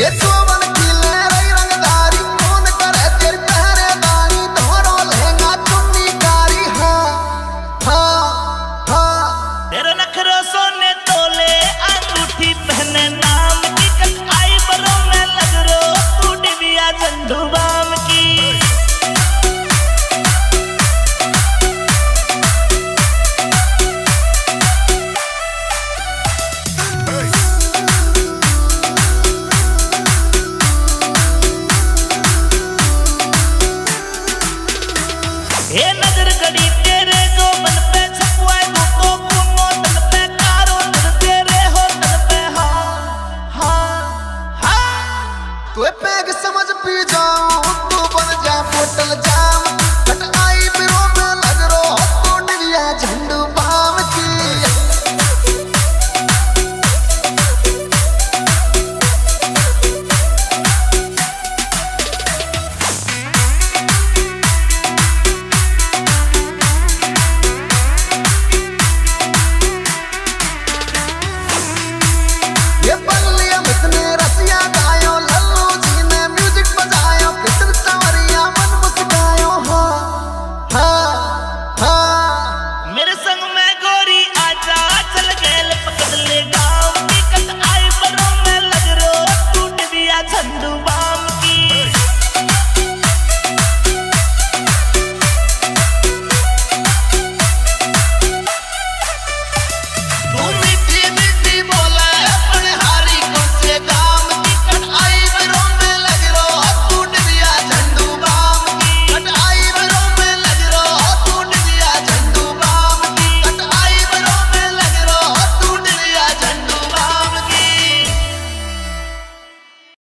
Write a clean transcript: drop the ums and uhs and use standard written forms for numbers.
ये चोवन की लहराई रंगदारी कौन करे तेरी पहरेदारी धोरो लहंगा चुन्नी कारी हाँ हाँ हाँ तेरे नखरे सोने तोले अंगूठी पहने नाम की कटाई बरों में लग रो तू डिबिया झंडू बाम की ये नजर गड़ी तेरे जो मन पे छपुआए तो कुनो तन पे कारो तन तेरे हो तन पे हाँ हाँ हाँ तू पैग समझ पी जाऊं तू बन जा बोतल जाम कट आई बिरो में लग रो तू डिबिया झंडू बाम की ये